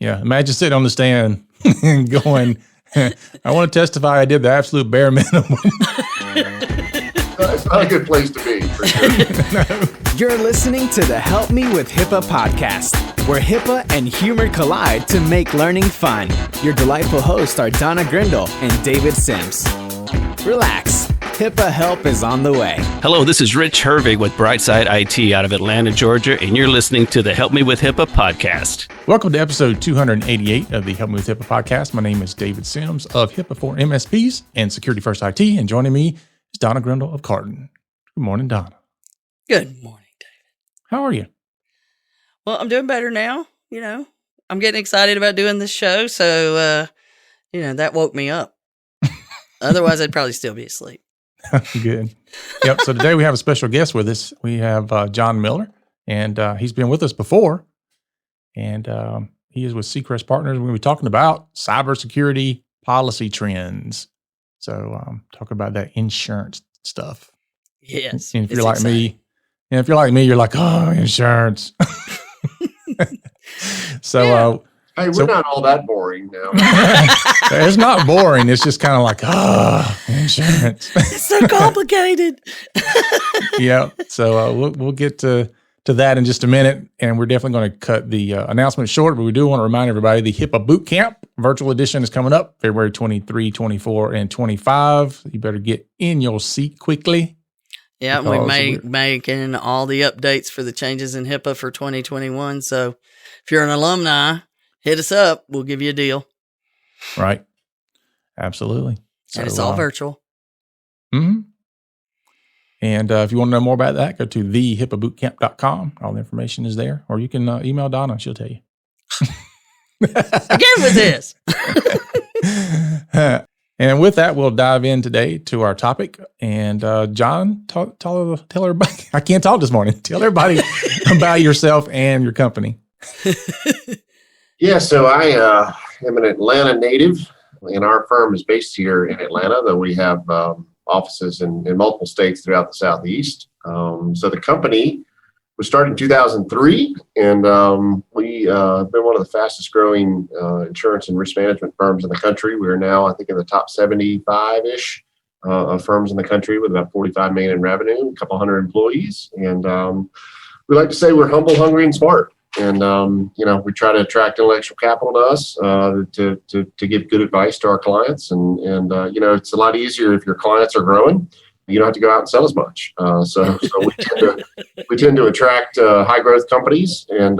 Yeah. Imagine sitting on the stand and going, I want to testify I did the absolute bare minimum. It's not a good place to be, for sure. No. You're listening to the Help Me with HIPAA podcast, where HIPAA and humor collide to make learning fun. Your delightful hosts are Donna Grindle and David Sims. Relax. HIPAA help is on the way. Hello, this is Rich Hervig with Brightside IT out of Atlanta, Georgia, and you're listening to the Help Me with HIPAA podcast. Welcome to episode 288 of the Help Me with HIPAA podcast. My name is David Sims of HIPAA for MSPs and Security First IT, and joining me is Donna Grindle of Carton. Good morning, Donna. Good morning, David. How are you? Well, I'm doing better now. You know, I'm getting excited about doing this show. So, that woke me up. Otherwise, I'd probably still be asleep. Good. Yep. So today we have a special guest with us. We have John Miller, and he's been with us before. And he is with Seacrest Partners. We're going to be talking about cybersecurity policy trends. So talk about that insurance stuff. Yes. And if you're like me, you're like, oh, insurance. So, Hey, we're not all that boring now. It's not boring. It's just kind of like, insurance. It's so complicated. Yeah. So we'll get to that in just a minute. And we're definitely going to cut the announcement short, but we do want to remind everybody the HIPAA Boot Camp virtual edition is coming up February 23, 24, and 25. You better get in your seat quickly. Yeah, we're making all the updates for the changes in HIPAA for 2021. So if you're an alumni, hit us up. We'll give you a deal. Right. Absolutely. And it's all virtual. Mm-hmm. And if you want to know more about that, go to thehipaabootcamp.com. All the information is there. Or you can email Donna. She'll tell you. Again with this. And with that, we'll dive in today to our topic. And John, tell everybody. I can't talk this morning. Tell everybody about yourself and your company. Yeah, so I am an Atlanta native, and our firm is based here in Atlanta, though we have offices in multiple states throughout the Southeast. So the company was started in 2003, and we have been one of the fastest growing insurance and risk management firms in the country. We are now, I think, in the top 75-ish of firms in the country with about $45 million in revenue, a couple hundred employees. And we like to say we're humble, hungry, and smart. And, we try to attract intellectual capital to us to give good advice to our clients. And it's a lot easier if your clients are growing. You don't have to go out and sell as much. So we tend to attract high growth companies and,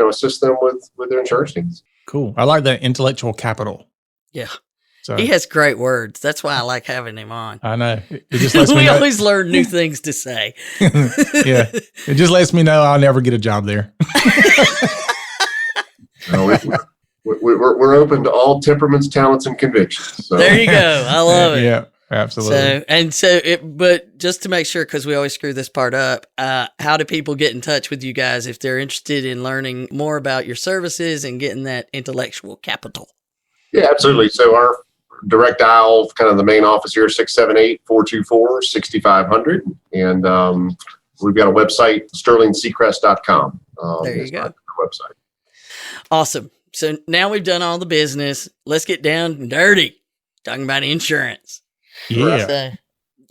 assist them with their insurance needs. Cool. I like that intellectual capital. Yeah. So, he has great words. That's why I like having him on. I know. It just lets me We know. always learn new things to say. Yeah. It just lets me know I'll never get a job there. We're open to all temperaments, talents, and convictions. So. There you go. I love it. Yeah, absolutely. But just to make sure, because we always screw this part up, how do people get in touch with you guys if they're interested in learning more about your services and getting that intellectual capital? Yeah, absolutely. So our direct dial, kind of the main office here, 678-424-6500. And we've got a website, sterlingseacrest.com. There you go. Website. Awesome. So now we've done all the business. Let's get down and dirty, talking about insurance. Yeah. So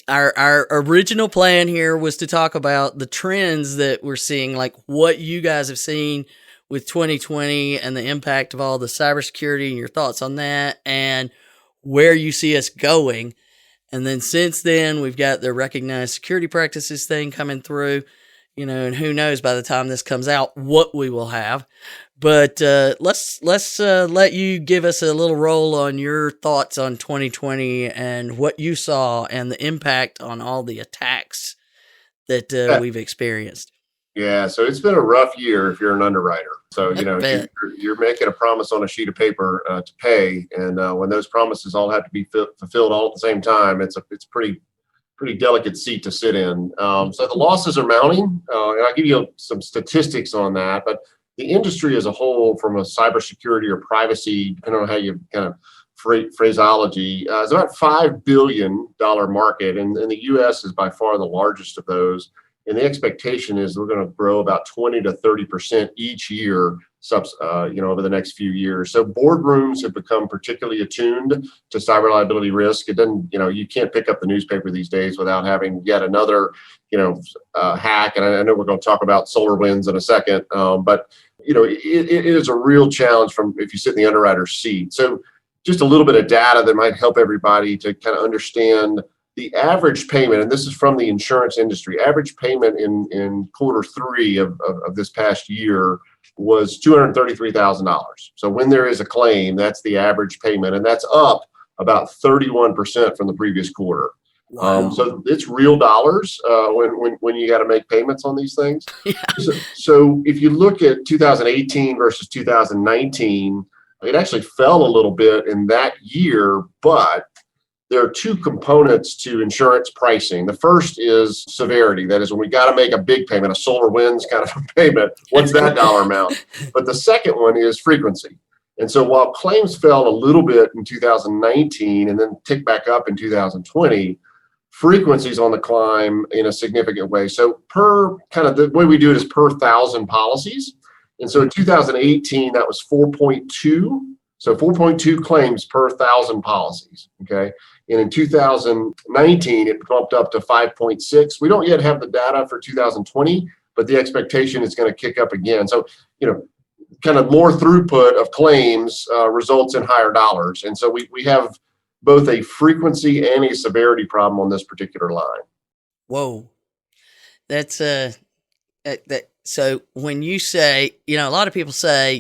our original plan here was to talk about the trends that we're seeing, like what you guys have seen with 2020 and the impact of all the cybersecurity and your thoughts on that and where you see us going. And then since then, we've got the recognized security practices thing coming through, and who knows by the time this comes out what we will have. But let's let you give us a little roll on your thoughts on 2020 and what you saw and the impact on all the attacks that we've experienced. Yeah, so it's been a rough year if you're an underwriter. So, you're making a promise on a sheet of paper to pay. And when those promises all have to be fulfilled all at the same time, it's pretty delicate seat to sit in. So the losses are mounting. And I'll give you some statistics on that. But the industry as a whole, from a cybersecurity or privacy, depending on how you kind of phraseology, is about $5 billion market. And the U.S. is by far the largest of those. And the expectation is we're going to grow about 20 to 30% each year, over the next few years. So boardrooms have become particularly attuned to cyber liability risk. It doesn't, you can't pick up the newspaper these days without having yet another, hack. And I know we're going to talk about SolarWinds in a second, but it is a real challenge from if you sit in the underwriter's seat. So just a little bit of data that might help everybody to kind of understand the average payment, and this is from the insurance industry, average payment in quarter three of this past year was $233,000. So when there is a claim, that's the average payment, and that's up about 31% from the previous quarter. Wow. So it's real dollars when you got to make payments on these things. Yeah. So if you look at 2018 versus 2019, it actually fell a little bit in that year, but there are two components to insurance pricing. The first is severity. That is when we got to make a big payment, a SolarWinds kind of a payment. What's that dollar amount? But the second one is frequency. And so while claims fell a little bit in 2019 and then ticked back up in 2020, frequency's on the climb in a significant way. So per kind of the way we do it is per 1,000 policies. And so in 2018, that was 4.2. So 4.2 claims per 1,000 policies. Okay. And in 2019, it bumped up to 5.6. We don't yet have the data for 2020, but the expectation is going to kick up again. So, kind of more throughput of claims results in higher dollars. And so we have both a frequency and a severity problem on this particular line. Whoa. That's so when you say, a lot of people say,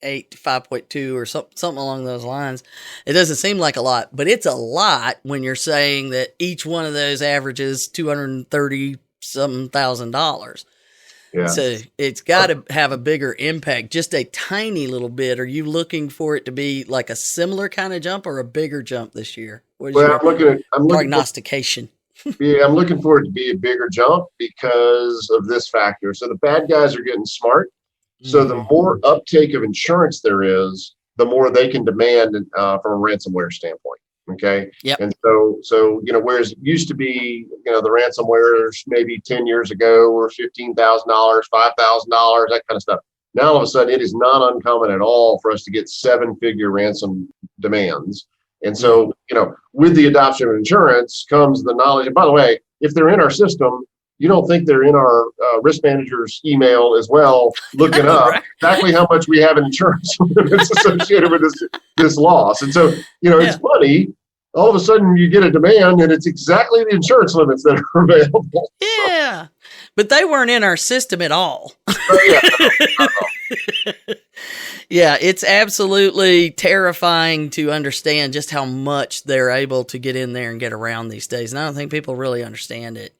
8 to 5.2 or something along those lines. It doesn't seem like a lot, but it's a lot when you're saying that each one of those averages $230,000. Yeah. So it's got to have a bigger impact, just a tiny little bit. Are you looking for it to be like a similar kind of jump or a bigger jump this year? What is your prognostication? I'm looking for it to be a bigger jump because of this factor. So the bad guys are getting smart. So the more uptake of insurance there is, the more they can demand from a ransomware standpoint. Okay. Yep. And so whereas it used to be, the ransomwares maybe 10 years ago were $15,000, $5,000, that kind of stuff. Now all of a sudden it is not uncommon at all for us to get 7-figure ransom demands. And so, with the adoption of insurance comes the knowledge. And by the way, if they're in our system, you don't think they're in our risk manager's email as well, looking up right. exactly how much we have in insurance limits associated with this loss. And so, it's funny. All of a sudden you get a demand and it's exactly the insurance limits that are available. Yeah. But they weren't in our system at all. Yeah, it's absolutely terrifying to understand just how much they're able to get in there and get around these days. And I don't think people really understand it.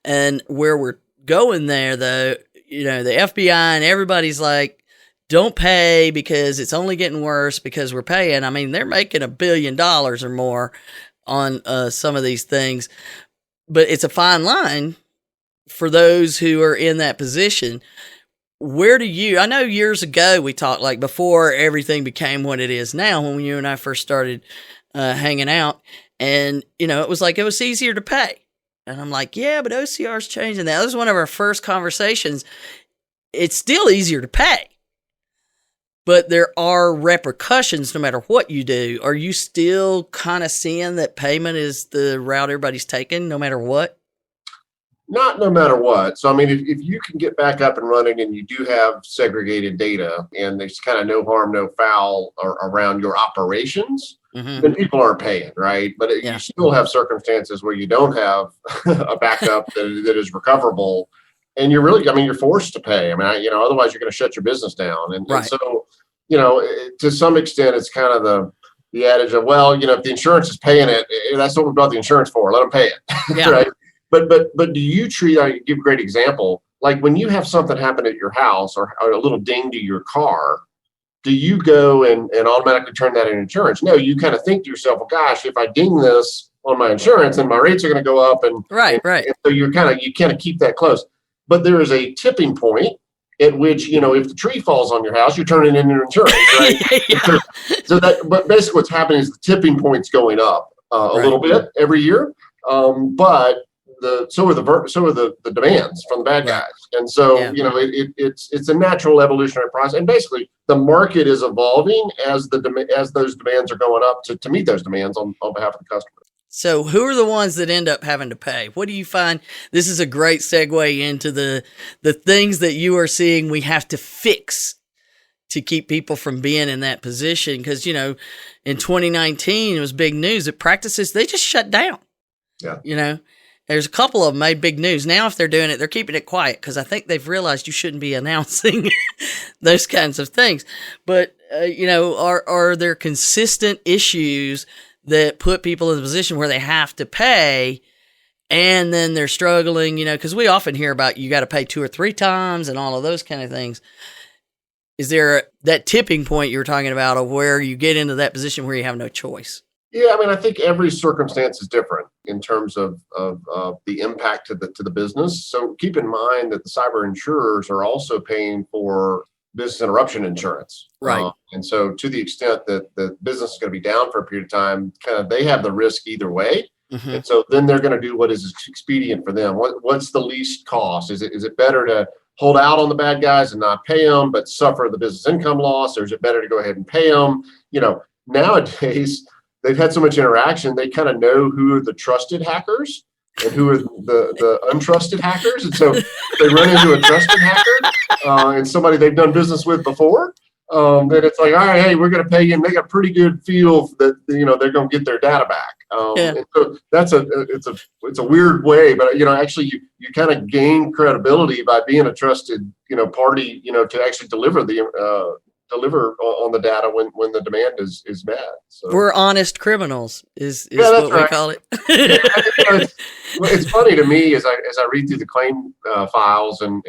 And where we're going there, though, the FBI and everybody's like, don't pay because it's only getting worse because we're paying. I mean, they're making $1 billion or more on some of these things. But it's a fine line for those who are in that position. I know years ago we talked, like before everything became what it is now, when you and I first started hanging out, and, it was like it was easier to pay. And I'm like, yeah, but OCR's changing that. That was one of our first conversations. It's still easier to pay, but there are repercussions no matter what you do. Are you still kind of seeing that payment is the route everybody's taking no matter what? Not no matter what. So, I mean, if you can get back up and running and you do have segregated data and there's kind of no harm, no foul around your operations, then people aren't paying, right? But you still have circumstances where you don't have a backup that is recoverable, and you're forced to pay. I mean, otherwise you're going to shut your business down. And so, to some extent, it's kind of the adage of, well, if the insurance is paying it, that's what we bought the insurance for. Let them pay it, yeah. Right? But do you treat? I give a great example. Like when you have something happen at your house or a little ding to your car, do you go and automatically turn that in insurance? No, you kind of think to yourself, well, gosh, if I ding this on my insurance, then my rates are going to go up. And right. And so you kind of keep that close. But there is a tipping point at which, if the tree falls on your house, you're turning in your insurance, right? Yeah. But basically what's happening is the tipping point's going up a little bit every year. But so are the demands from the bad Right. guys. And so, Yeah. it's a natural evolutionary process. And basically the market is evolving as those demands are going up to meet those demands on behalf of the customer. So who are the ones that end up having to pay? What do you find? This is a great segue into the things that you are seeing we have to fix to keep people from being in that position. Because, in 2019, it was big news that practices, they just shut down. Yeah. There's a couple of them made big news. Now, if they're doing it, they're keeping it quiet because I think they've realized you shouldn't be announcing those kinds of things. But, are there consistent issues that put people in a position where they have to pay and then they're struggling, because we often hear about you got to pay 2 or 3 times and all of those kind of things. Is there that tipping point you were talking about of where you get into that position where you have no choice? Yeah, I mean, I think every circumstance is different in terms of the impact to the business. So keep in mind that the cyber insurers are also paying for business interruption insurance. Right. And so to the extent that the business is going to be down for a period of time, kind of they have the risk either way. Mm-hmm. And so then they're going to do what is expedient for them. What's the least cost? Is it better to hold out on the bad guys and not pay them, but suffer the business income loss? Or is it better to go ahead and pay them? Nowadays, they've had so much interaction, they kind of know who are the trusted hackers and who are the untrusted hackers. And so they run into a trusted hacker and somebody they've done business with before, then it's like, all right, hey, we're going to pay you. And they got a pretty good feel that, they're going to get their data back. And so it's a weird way, but, actually you kind of gain credibility by being a trusted, party, to actually deliver on the data when the demand is met. So We're honest criminals is what we call it. It's funny to me as I read through the claim files and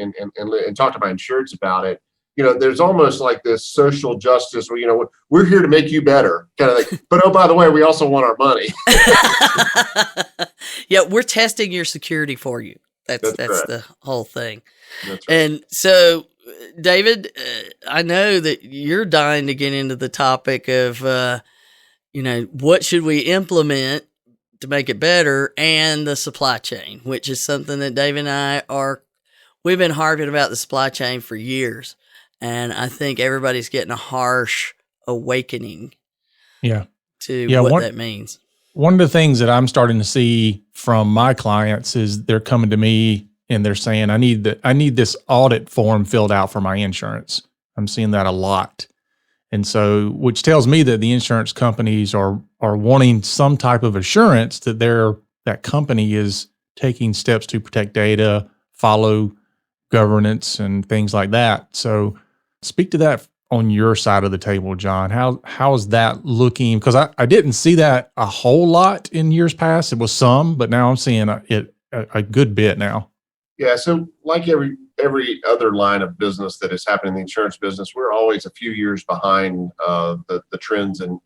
talk to my insureds about it. There's almost like this social justice where, we're here to make you better kind of thing. But, oh, by the way, we also want our money. Yeah, we're testing your security for you. That's the whole thing. That's right. And so, David, I know that you're dying to get into the topic of, what should we implement to make it better, and the supply chain, which is something that David and I we've been harping about the supply chain for years. And I think everybody's getting a harsh awakening to what that means. One of the things that I'm starting to see from my clients is they're coming to me and they're saying, I need this audit form filled out for my insurance. I'm seeing that a lot. And so, which tells me that the insurance companies are wanting some type of assurance that that company is taking steps to protect data, follow governance and things like that. So speak to that on your side of the table, John. How is that looking? Because I didn't see that a whole lot in years past. It was some, but now I'm seeing it a good bit now. Yeah. So like every other line of business that is happening in the insurance business, we're always a few years behind the trends and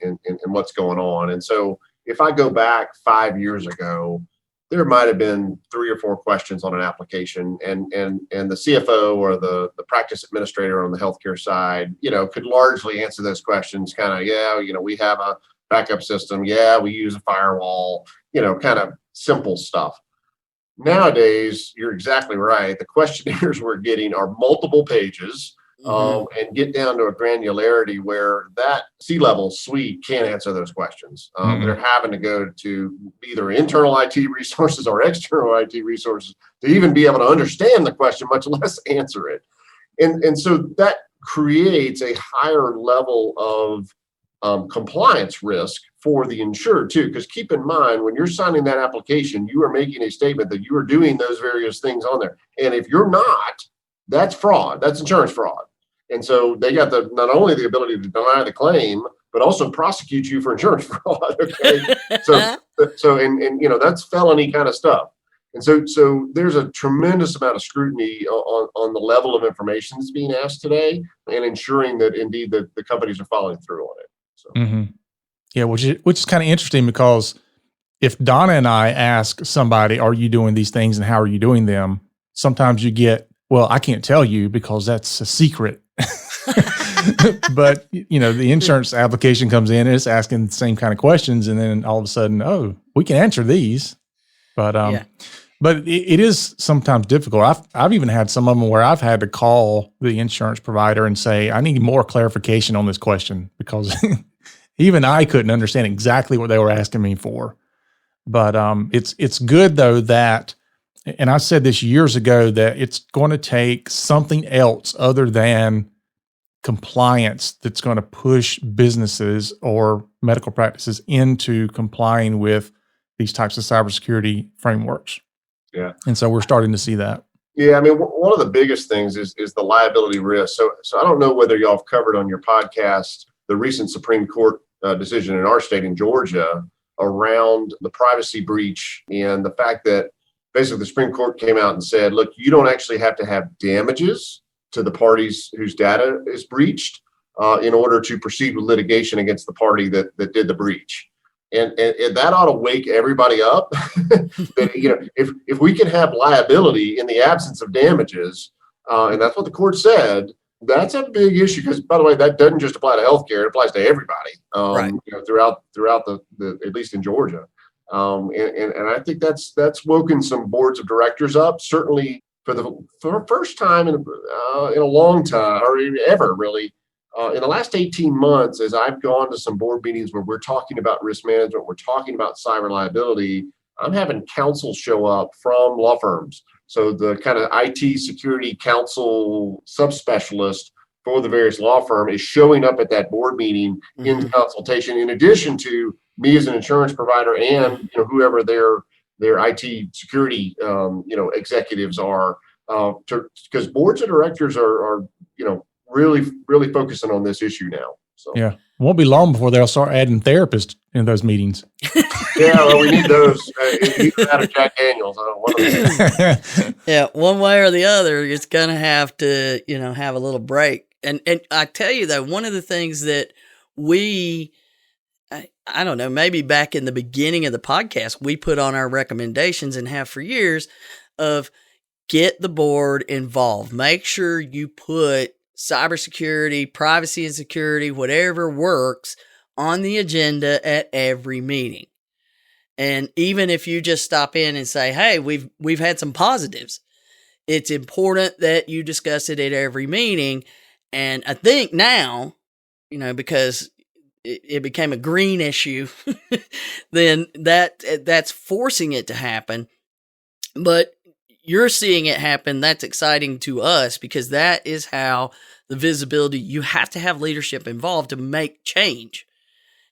what's going on. And so if I go back 5 years ago, there might have been 3 or 4 questions on an application, and the CFO or the practice administrator on the healthcare side, could largely answer those questions. Kind of, we have a backup system. Yeah, we use a firewall. Kind of simple stuff. Nowadays, you're exactly right. The questionnaires we're getting are multiple pages. And get down to a granularity where that C-level suite can't answer those questions. They're having to go to either internal IT resources or external IT resources to even be able to understand the question, much less answer it. And so that creates a higher level of compliance risk for the insured too. Because keep in mind, when you're signing that application, you are making a statement that you are doing those various things on there. And if you're not, that's fraud. That's insurance fraud. And so they got not only the ability to deny the claim, but also prosecute you for insurance fraud. Okay. So that's felony kind of stuff. And so there's a tremendous amount of scrutiny on the level of information that's being asked today, and ensuring that indeed the companies are following through on it. So. Yeah, which is kind of interesting, because if Donna and I ask somebody, are you doing these things and how are you doing them? Sometimes you get, well, I can't tell you because that's a secret. But, the insurance application comes in and it's asking the same kind of questions. And then all of a sudden, oh, we can answer these. But But it is sometimes difficult. I've even had some of them where I've had to call the insurance provider and say, I need more clarification on this question, because even I couldn't understand exactly what they were asking me for. But it's good though that, and I said this years ago, that it's going to take something else other than compliance that's going to push businesses or medical practices into complying with these types of cybersecurity frameworks. Yeah. And so we're starting to see that. Yeah, I mean, one of the biggest things is the liability risk. So I don't know whether y'all have covered on your podcast the recent Supreme Court decision in our state in Georgia around the privacy breach, and the fact that basically the Supreme Court came out and said, look, you don't actually have to have damages to the parties whose data is breached in order to proceed with litigation against the party that did the breach. And that ought to wake everybody up. That, if we can have liability in the absence of damages, and that's what the court said, that's a big issue. Because, by the way, that doesn't just apply to healthcare; it applies to everybody. Right. Throughout the at least in Georgia, and I think that's woken some boards of directors up. Certainly for the first time in a long time, or ever really. In the last 18 months, as I've gone to some board meetings where we're talking about risk management, we're talking about cyber liability, I'm having counsel show up from law firms. So the kind of IT security counsel subspecialist for the various law firm is showing up at that board meeting in consultation, in addition to me as an insurance provider and whoever their IT security executives are, because boards of directors are really focusing on this issue now. So yeah, it won't be long before they'll start adding therapists in those meetings. Yeah, well, we need those. Either that or Jack Daniels. One of them. Yeah, one way or the other, it's gonna have to, have a little break. And I tell you though, one of the things that I don't know, maybe back in the beginning of the podcast, we put on our recommendations and have for years of get the board involved. Make sure you put cybersecurity, privacy and security, whatever works on the agenda at every meeting. And even if you just stop in and say, hey, we've had some positives, it's important that you discuss it at every meeting. And I think now, because it became a green issue, then that's forcing it to happen. But you're seeing it happen. That's exciting to us, because that is how the visibility, you have to have leadership involved to make change.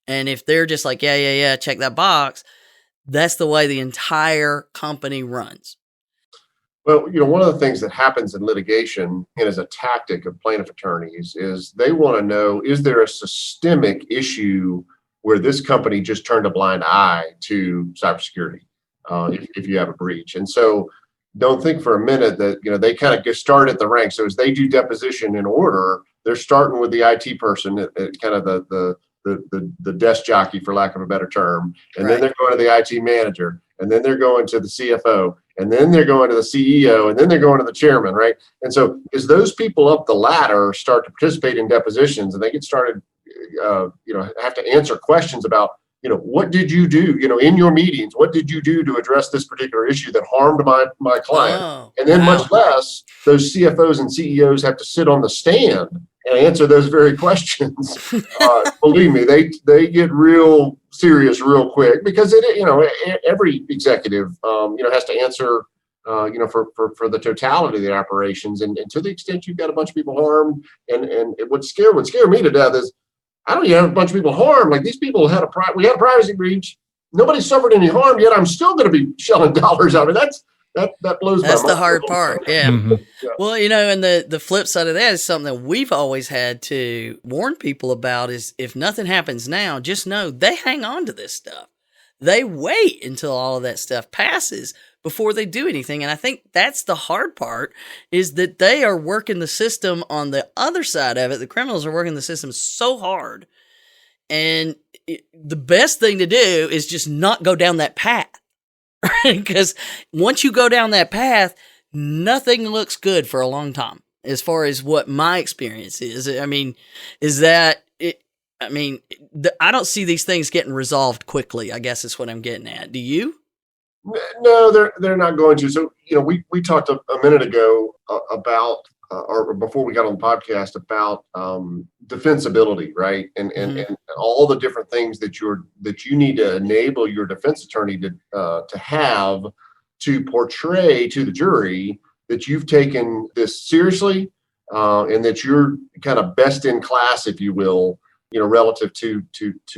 And if they're just like, yeah, check that box, that's the way the entire company runs. Well, one of the things that happens in litigation and as a tactic of plaintiff attorneys is they want to know, is there a systemic issue where this company just turned a blind eye to cybersecurity if you have a breach? And so don't think for a minute that, they kind of start at the rank. So as they do deposition in order, they're starting with the IT person at kind of the desk jockey, for lack of a better term. And then they're going to the IT manager, and then they're going to the CFO, and then they're going to the CEO, and then they're going to the chairman, right? And so as those people up the ladder start to participate in depositions, and they get started, have to answer questions about, what did you do, in your meetings? What did you do to address this particular issue that harmed my client? Oh, and then wow. much less those CFOs and CEOs have to sit on the stand and answer those very questions. Believe me, they get real serious real quick, because every executive, has to answer, for the totality of the operations. And to the extent you've got a bunch of people harmed, and what scare me to death is, I don't even have a bunch of people harmed. Like, these people we had a privacy breach. Nobody suffered any harm, yet I'm still going to be shelling dollars out of it. That blows my mind. That's the hard part. Yeah. Mm-hmm. Yeah. Well, and the flip side of that is something that we've always had to warn people about is, if nothing happens now, just know they hang on to this stuff. They wait until all of that stuff passes before they do anything. And I think that's the hard part, is that they are working the system on the other side of it. The criminals are working the system so hard. And the best thing to do is just not go down that path. Because once you go down that path, nothing looks good for a long time, as far as what my experience is. I mean, I don't see these things getting resolved quickly, I guess is what I'm getting at. Do you? No, they're not going to. So, we talked a minute ago about, or before we got on the podcast, about defensibility, right? And all the different things that you need to enable your defense attorney to have to portray to the jury that you've taken this seriously, and that you're kind of best in class, if you will, relative to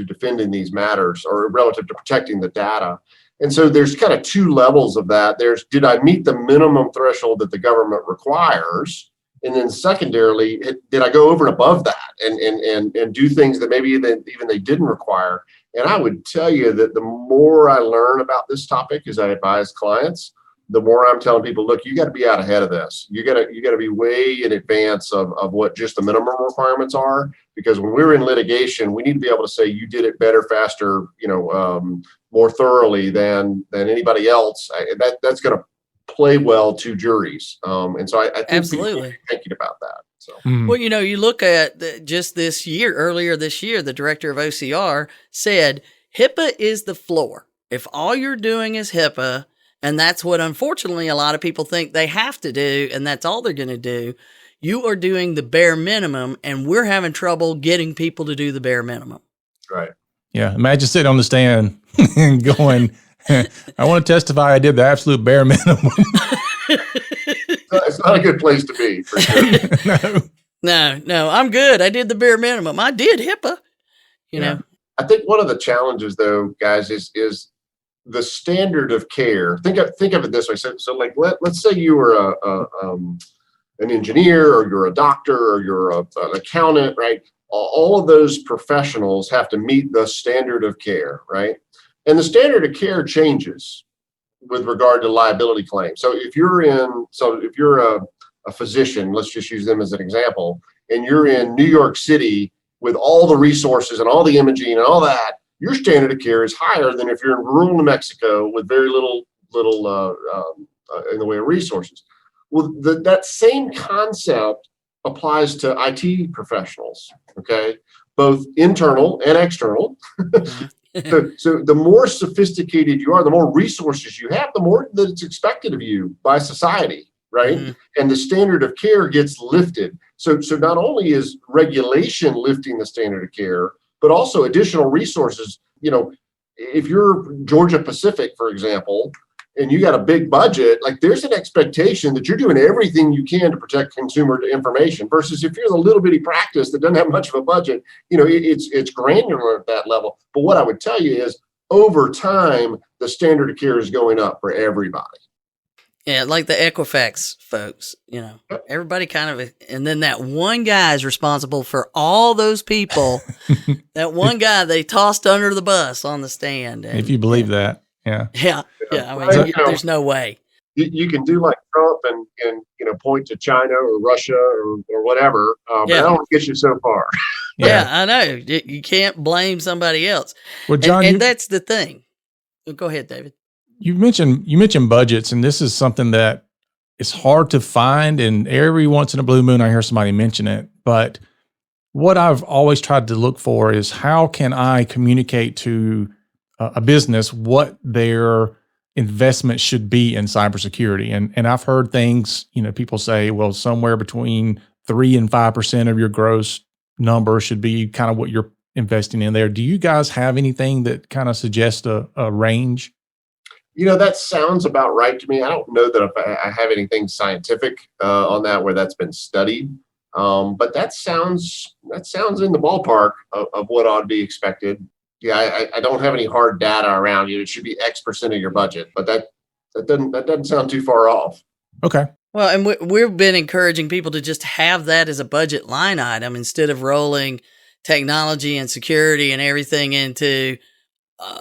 defending these matters, or relative to protecting the data. And so there's kind of two levels of that. There's, did I meet the minimum threshold that the government requires? And then secondarily, did I go over and above that and do things that maybe even they didn't require? And I would tell you that the more I learn about this topic as I advise clients, the more I'm telling people, look, you got to be out ahead of this. You got to be way in advance of what just the minimum requirements are. Because when we're in litigation, we need to be able to say you did it better, faster, more thoroughly than anybody else. That's going to play well to juries. And so I think Absolutely. people are thinking about that. So. Well, you look at just earlier this year, the director of OCR said HIPAA is the floor. If all you're doing is HIPAA, and that's what unfortunately a lot of people think they have to do, and that's all they're going to do, you are doing the bare minimum, and we're having trouble getting people to do the bare minimum. Right. Yeah. Imagine sitting on the stand and going, I want to testify I did the absolute bare minimum. It's not a good place to be, for sure. No, I'm good. I did the bare minimum. I did HIPAA, you know. I think one of the challenges, though, guys, is the standard of care. Think of it this way. So like, let's say you were an engineer, or you're a doctor, or you're an accountant, right? All of those professionals have to meet the standard of care, right? And the standard of care changes with regard to liability claims. So if you're a physician, let's just use them as an example, and you're in New York City with all the resources and all the imaging and all that, your standard of care is higher than if you're in rural New Mexico with very little in the way of resources. Well, that same concept applies to IT professionals, okay? Both internal and external. So the more sophisticated you are, the more resources you have, the more that it's expected of you by society, right? Mm-hmm. And the standard of care gets lifted. So not only is regulation lifting the standard of care, but also additional resources. If you're Georgia Pacific, for example, and you got a big budget, like there's an expectation that you're doing everything you can to protect consumer information, versus if you're the little bitty practice that doesn't have much of a budget, it's granular at that level. But what I would tell you is, over time, the standard of care is going up for everybody. Yeah, like the Equifax folks, everybody kind of, and then that one guy is responsible for all those people. That one guy they tossed under the bus on the stand. And, if you believe that, yeah. I mean, there's no way. You can do like Trump and point to China or Russia or whatever, but that don't get you so far. Yeah, I know. You can't blame somebody else. Well, John, and that's the thing. Go ahead, David. You mentioned budgets, and this is something that is hard to find, and every once in a blue moon I hear somebody mention it. But what I've always tried to look for is, how can I communicate to a business what their investment should be in cybersecurity? And I've heard things, people say, well, somewhere between 3 and 5% of your gross number should be kind of what you're investing in there. Do you guys have anything that kind of suggests a range? That sounds about right to me. I don't know that if I have anything scientific on that where that's been studied, but that sounds in the ballpark of what ought to be expected. Yeah, I don't have any hard data around it should be X% of your budget, but that doesn't sound too far off. Okay. Well, and we've been encouraging people to just have that as a budget line item instead of rolling technology and security and everything into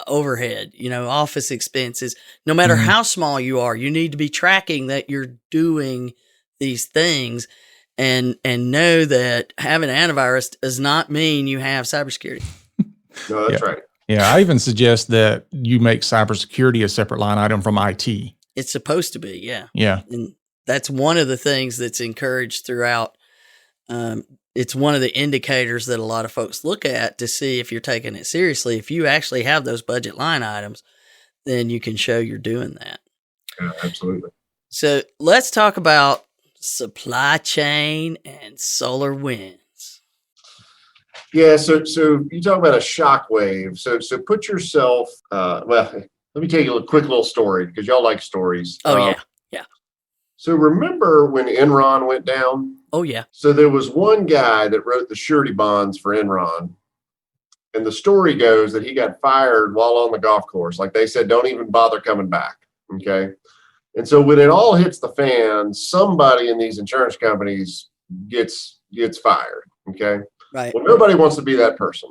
overhead, office expenses. No matter how small you are, you need to be tracking that you're doing these things, and know that having antivirus does not mean you have cybersecurity. No, that's right. Yeah, I even suggest that you make cybersecurity a separate line item from IT. It's supposed to be, yeah. Yeah. And that's one of the things that's encouraged throughout. It's one of the indicators that a lot of folks look at to see if you're taking it seriously. If you actually have those budget line items, then you can show you're doing that. Yeah, absolutely. So let's talk about supply chain and solar winds. Yeah, so you talk about a shock wave. So put yourself. Well, let me tell you a quick little story because y'all like stories. Oh yeah. So remember when Enron went down? Oh yeah. So there was one guy that wrote the surety bonds for Enron. And the story goes that he got fired while on the golf course. Like they said, don't even bother coming back. Okay. And so when it all hits the fan, somebody in these insurance companies gets fired. Okay. Right. Well, nobody wants to be that person.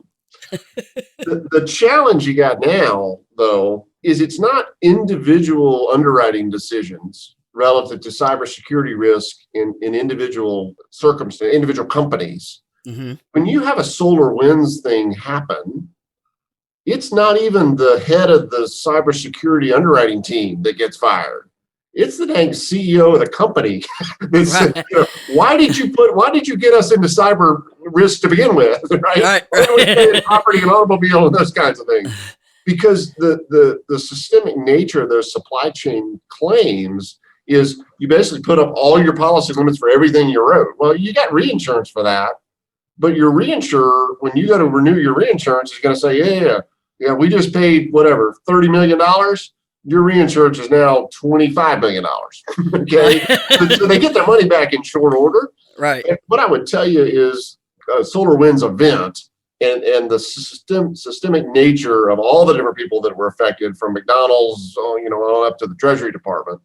The challenge you got now, though, is it's not individual underwriting decisions relative to cybersecurity risk in individual circumstances, individual companies. Mm-hmm. When you have a solar winds thing happen, it's not even the head of the cybersecurity underwriting team that gets fired. It's the dang CEO of the company that said, why did you get us into cyber risk to begin with? Right. Why did we pay property and automobile and those kinds of things? Because the systemic nature of those supply chain claims is you basically put up all your policy limits for everything you wrote. Well, you got reinsurance for that, but your reinsurer, when you go to renew your reinsurance, is going to say, yeah, we just paid whatever, $30 million. Your reinsurance is now $25 million. Okay. So they get their money back in short order. Right. And what I would tell you is a solar winds event and the systemic nature of all the different people that were affected, from McDonald's, on up to the Treasury Department,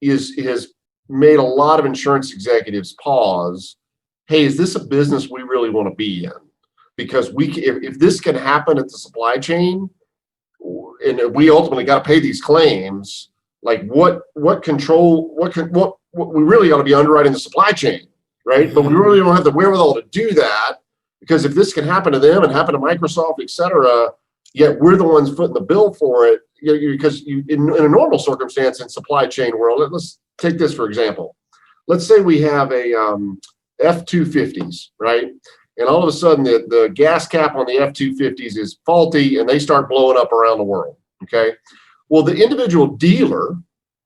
has made a lot of insurance executives pause. Hey, is this a business we really want to be in? Because if this can happen at the supply chain, and we ultimately got to pay these claims, like what we really ought to be underwriting the supply chain, right? But we really don't have the wherewithal to do that, because if this can happen to them and happen to Microsoft, et cetera, yet we're the ones footing the bill for it. Because in a normal circumstance in supply chain world, let's take this for example. Let's say we have a F-250s, right? And all of a sudden the gas cap on the F-250s is faulty and they start blowing up around the world, okay? Well, the individual dealer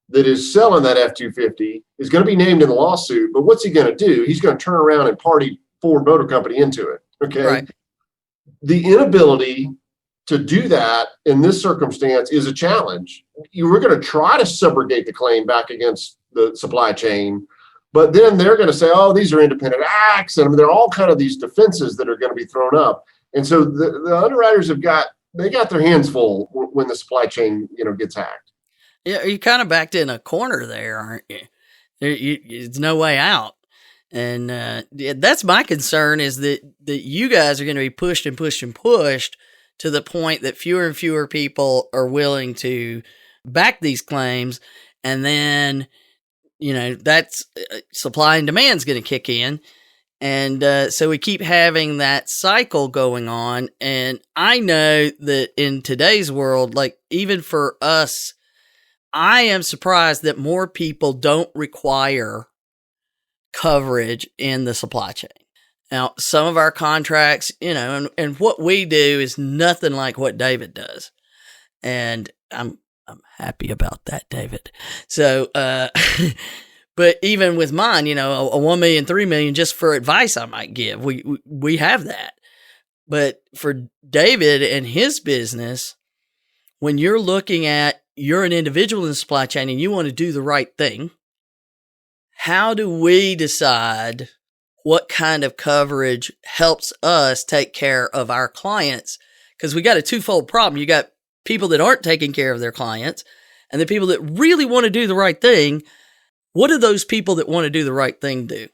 that is selling that F-250 is going to be named in the lawsuit, but what's he going to do? He's going to turn around and party Ford Motor Company into it, okay? Right. The inability to do that in this circumstance is a challenge. You were going to try to subrogate the claim back against the supply chain, but then they're going to say, oh, these are independent acts. And there are all kind of these defenses that are going to be thrown up. And so the underwriters got their hands full when the supply chain, gets hacked. Yeah, you're kind of backed in a corner there, aren't you? There's no way out. And that's my concern, is that you guys are going to be pushed and pushed and pushed to the point that fewer and fewer people are willing to back these claims. And then, that's supply and demand is going to kick in. And so we keep having that cycle going on. And I know that in today's world, like even for us, I am surprised that more people don't require coverage in the supply chain. Now, some of our contracts, and what we do is nothing like what David does. And I'm happy about that, David. So, but even with mine, a 1 million, 3 million, just for advice I might give, we have that. But for David and his business, when you're looking at, you're an individual in the supply chain and you want to do the right thing, how do we decide what kind of coverage helps us take care of our clients? Because we got a twofold problem. You got people that aren't taking care of their clients, and the people that really want to do the right thing. What do those people that want to do the right thing do?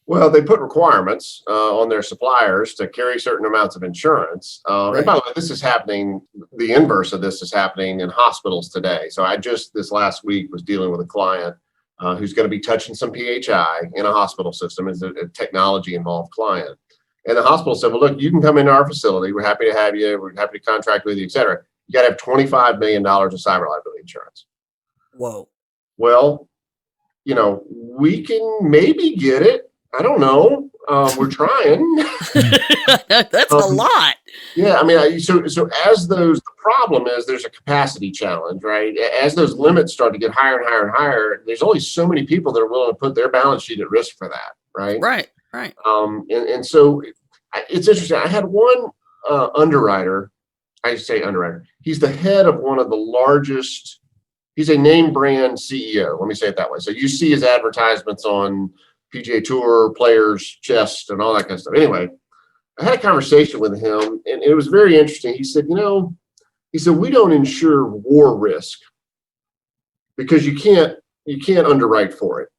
Well, they put requirements on their suppliers to carry certain amounts of insurance. Right. And by the way, this is happening, the inverse of this is happening in hospitals today. So I just this last week was dealing with a client who's going to be touching some PHI in a hospital system. It's a technology involved client. And the hospital said, well, look, you can come into our facility. We're happy to have you. We're happy to contract with you, et cetera. You got to have $25 million of cyber liability insurance. Whoa. Well, we can maybe get it. I don't know. We're trying. That's a lot. Yeah, I mean, so the problem is there's a capacity challenge, right? As those limits start to get higher and higher and higher, there's only so many people that are willing to put their balance sheet at risk for that, right? Right. And so it's interesting. I had one underwriter. I say underwriter. He's the head of one of the largest. He's a name brand CEO. Let me say it that way. So you see his advertisements on PGA Tour, Players, Chest, and all that kind of stuff. Anyway, I had a conversation with him, and it was very interesting. He said, we don't insure war risk because you can't underwrite for it.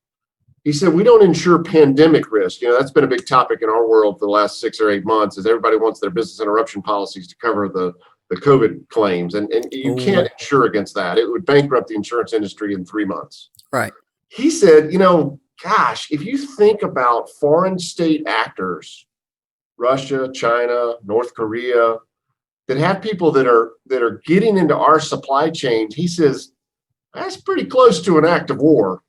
He said, we don't insure pandemic risk. That's been a big topic in our world for the last 6 or 8 months, is everybody wants their business interruption policies to cover the COVID claims, and you can't insure against that. It would bankrupt the insurance industry in 3 months. Right. He said, gosh, if you think about foreign state actors, Russia, China, North Korea, that have people that are getting into our supply chain, he says, that's pretty close to an act of war.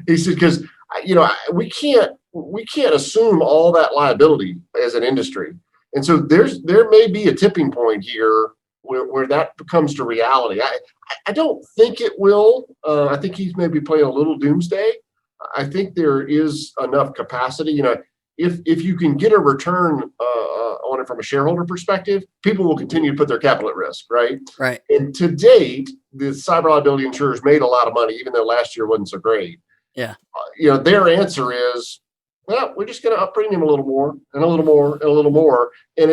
He said, because we can't assume all that liability as an industry. And so there may be a tipping point here where that becomes to reality. I don't think it will. I think he's maybe playing a little doomsday. I think there is enough capacity. If you can get a return on it from a shareholder perspective, people will continue to put their capital at risk, right? Right. And to date, the cyber liability insurers made a lot of money, even though last year wasn't so great. Yeah. Their answer is, well, we're just going to up premium a little more and a little more and a little more. And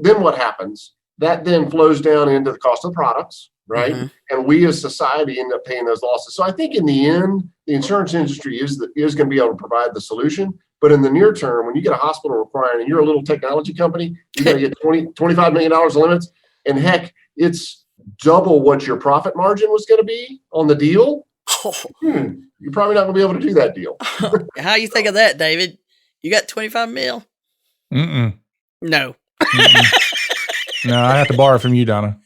then what happens? That then flows down into the cost of the products, right? Mm-hmm. And we as society end up paying those losses. So I think in the end, the insurance industry is going to be able to provide the solution. But in the near term, when you get a hospital requiring, and you're a little technology company, you got to get $25 million of limits. And heck, it's double what your profit margin was going to be on the deal. You're probably not going to be able to do that deal. How you think of that, David? You got 25 mil? Mm-mm. No. No, I have to borrow from you, Donna.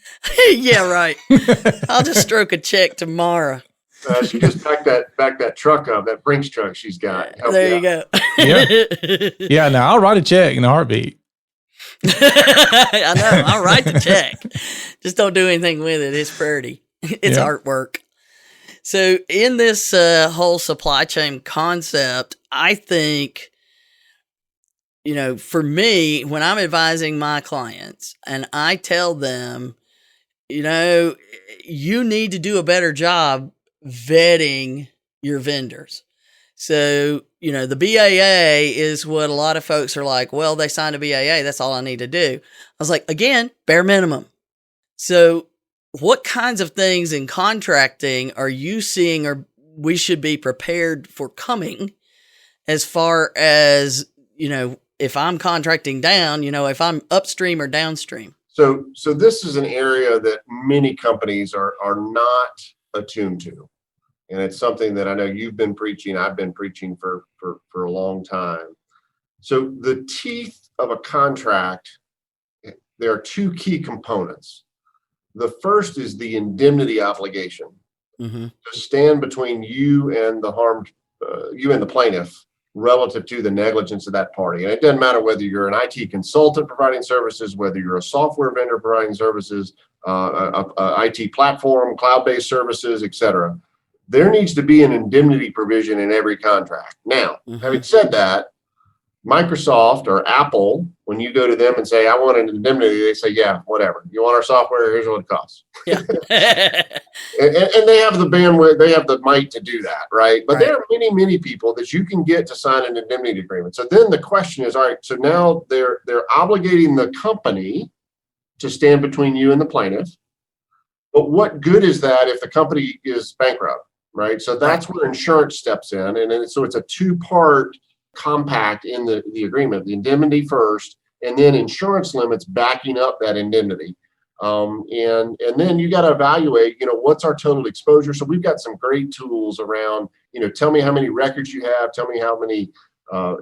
Yeah, right. I'll just stroke a check tomorrow. She just back that truck up, that Brinks truck she's got. There you go. Yeah. Now I'll write a check in a heartbeat. I know. I'll write the check. Just don't do anything with it. It's pretty. It's artwork. So in this whole supply chain concept, I think, for me, when I'm advising my clients and I tell them, you need to do a better job vetting your vendors. So, the BAA is what a lot of folks are like, well, they signed a BAA. That's all I need to do. I was like, again, bare minimum. So what kinds of things in contracting are you seeing or we should be prepared for coming as far as, if I'm contracting down, if I'm upstream or downstream? So this is an area that many companies are not attuned to. And it's something that I know you've been preaching, I've been preaching for a long time. So the teeth of a contract, there are two key components. The first is the indemnity obligation to stand between you and the plaintiff relative to the negligence of that party. And it doesn't matter whether you're an IT consultant providing services, whether you're a software vendor providing services, a IT platform, cloud-based services, et cetera. There needs to be an indemnity provision in every contract. Now, having said that, Microsoft or Apple, when you go to them and say, I want an indemnity, they say, yeah, whatever. You want our software? Here's what it costs. Yeah. and they have the bandwidth, they have the might to do that, right? But there are many, many people that you can get to sign an indemnity agreement. So then the question is, all right, so now they're obligating the company to stand between you and the plaintiff. But what good is that if the company is bankrupt, right? So that's where insurance steps in. And so it's a two-part compact in the agreement, the indemnity first, and then insurance limits backing up that indemnity. And then you got to evaluate, what's our total exposure. So we've got some great tools around, tell me how many records you have, tell me how many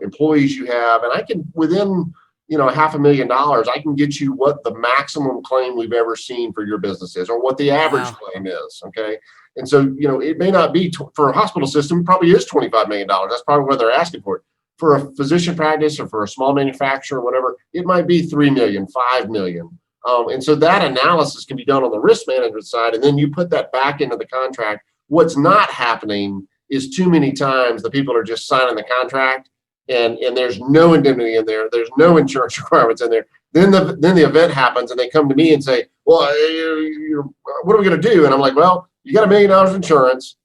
employees you have. And I can, within, $500,000, I can get you what the maximum claim we've ever seen for your business is, or what the average claim is. Okay. And so, it may not be for a hospital system, probably is $25 million. That's probably what they're asking for it. for a physician practice or for a small manufacturer or whatever, it might be 3 million, 5 million. And so that analysis can be done on the risk management side, and then you put that back into the contract. What's not happening is too many times the people are just signing the contract and there's no indemnity in there. There's no insurance requirements in there. Then the event happens and they come to me and say, well, what are we going to do? And I'm like, well, you got $1 million insurance.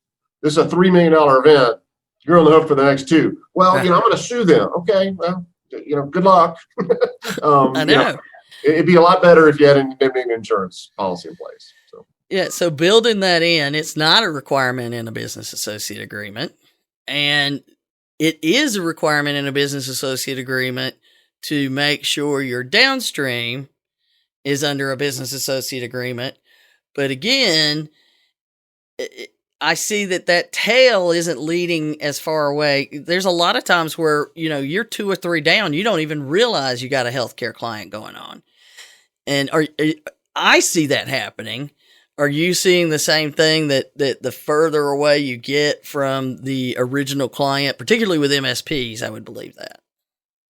This is a $3 million event. You're on the hook for the next 2. Well, I'm going to sue them. Okay, well, good luck. I know. It'd be a lot better if you had an indemnity insurance policy in place. So. Yeah, so building that in, it's not a requirement in a business associate agreement. And it is a requirement in a business associate agreement to make sure your downstream is under a business associate agreement. But again, I see that tail isn't leading as far away. There's a lot of times where, you're 2 or 3 down. You don't even realize you got a healthcare client going on. And I see that happening. Are you seeing the same thing, that the further away you get from the original client, particularly with MSPs, I would believe that.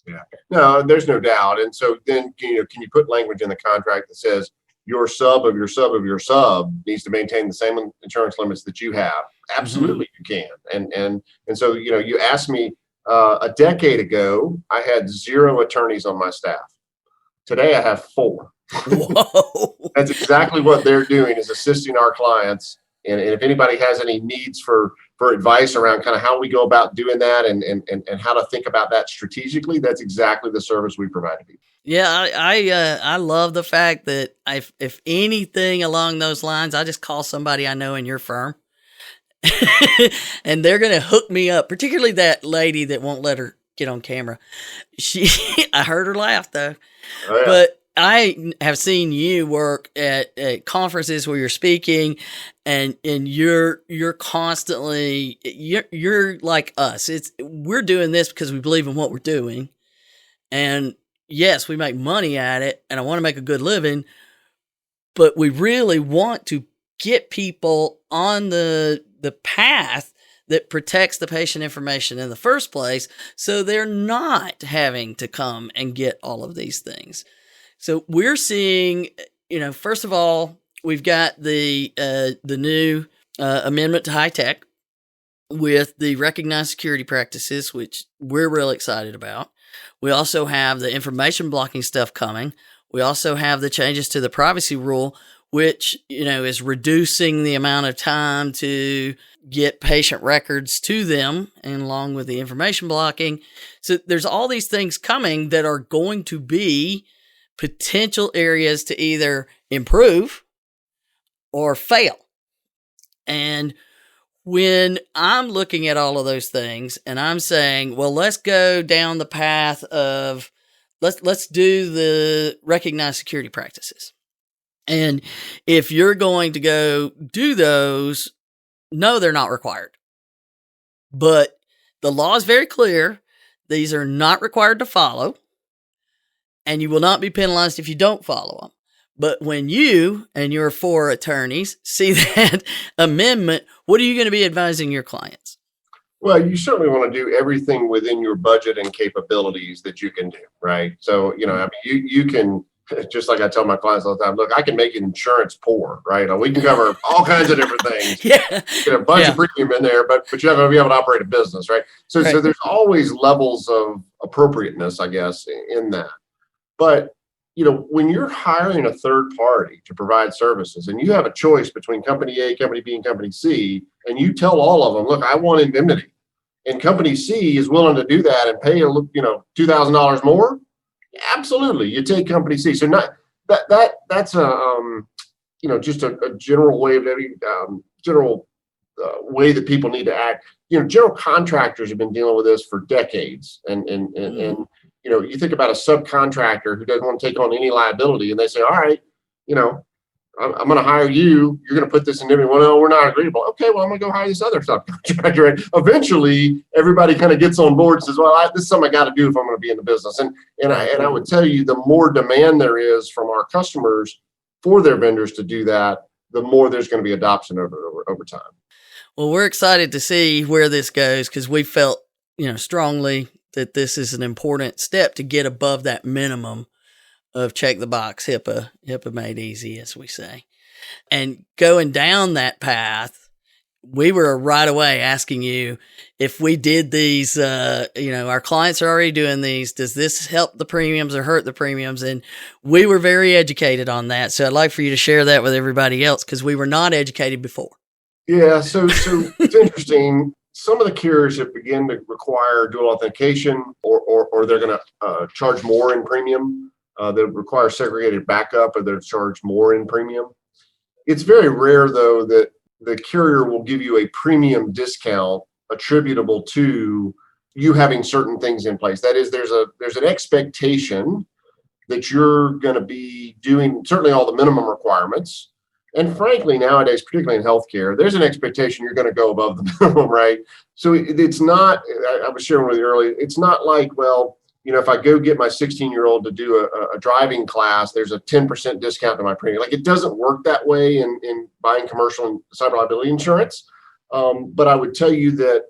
Yeah, no, there's no doubt. And so then, can you put language in the contract that says your sub of your sub of your sub needs to maintain the same insurance limits that you have? Absolutely, you can. And so, you asked me a decade ago, I had 0 attorneys on my staff. Today, I have 4. Whoa. That's exactly what they're doing, is assisting our clients. And if anybody has any needs for advice around kind of how we go about doing that and how to think about that strategically, that's exactly the service we provide to people. Yeah, I love the fact that if anything along those lines, I just call somebody I know in your firm, and they're going to hook me up. Particularly that lady that won't let her get on camera. I heard her laugh though, Oh, yeah. but I have seen you work at conferences where you're speaking, and you're constantly you're like us. We're doing this because we believe in what we're doing, and yes, we make money at it, and I want to make a good living, but we really want to get people on the path that protects the patient information in the first place, so they're not having to come and get all of these things. So we're seeing, first of all, we've got the new amendment to high tech with the recognized security practices, which we're really excited about. We also have the information blocking stuff coming. We also have the changes to the privacy rule, which, is reducing the amount of time to get patient records to them, and along with the information blocking. So there's all these things coming that are going to be potential areas to either improve or fail. And when I'm looking at all of those things and I'm saying, well, let's go down the path of let's do the recognized security practices. And if you're going to go do those, no, they're not required. But the law is very clear. These are not required to follow, and you will not be penalized if you don't follow them. But when you and your 4 attorneys see that amendment, what are you going to be advising your clients? Well, you certainly want to do everything within your budget and capabilities that you can do, right? So, you can, just like I tell my clients all the time, look, I can make an insurance poor, right? We can cover all kinds of different things. Yeah. Get a bunch of premium in there, but you're not going to be able to operate a business, right? So there's always levels of appropriateness, I guess, in that. But, when you're hiring a third party to provide services and you have a choice between company A, company B, and company C, and you tell all of them, look, I want indemnity, and company C is willing to do that and pay, $2,000 more, absolutely, you take company C. So not that's just a general way of way that people need to act. General contractors have been dealing with this for decades, and you think about a subcontractor who doesn't want to take on any liability, and they say, all right, I'm going to hire you. You're going to put this in everyone. Well, no, we're not agreeable. Okay, well, I'm going to go hire this other subcontractor. Right? Eventually, everybody kind of gets on board and says, well, this is something I got to do if I'm going to be in the business. And I would tell you, the more demand there is from our customers for their vendors to do that, the more there's going to be adoption over time. Well, we're excited to see where this goes, because we felt, strongly that this is an important step to get above that minimum of check the box HIPAA made easy, as we say. And going down that path, we were right away asking you if we did these, our clients are already doing these. Does this help the premiums or hurt the premiums? And we were very educated on that. So I'd like for you to share that with everybody else, because we were not educated before. Yeah. So it's interesting. Some of the carriers have begun to require dual authentication, or they're going to charge more in premium. They require segregated backup, or they'll charge more in premium. It's very rare, though, that the carrier will give you a premium discount attributable to you having certain things in place. That is, there's an expectation that you're going to be doing certainly all the minimum requirements. And frankly, nowadays, particularly in healthcare, there's an expectation you're going to go above the minimum, right? So it's not, I was sharing with you earlier, it's not like, well, if I go get my 16-year-old to do a driving class, there's a 10% discount to my premium. Like, it doesn't work that way in buying commercial and cyber liability insurance. But I would tell you that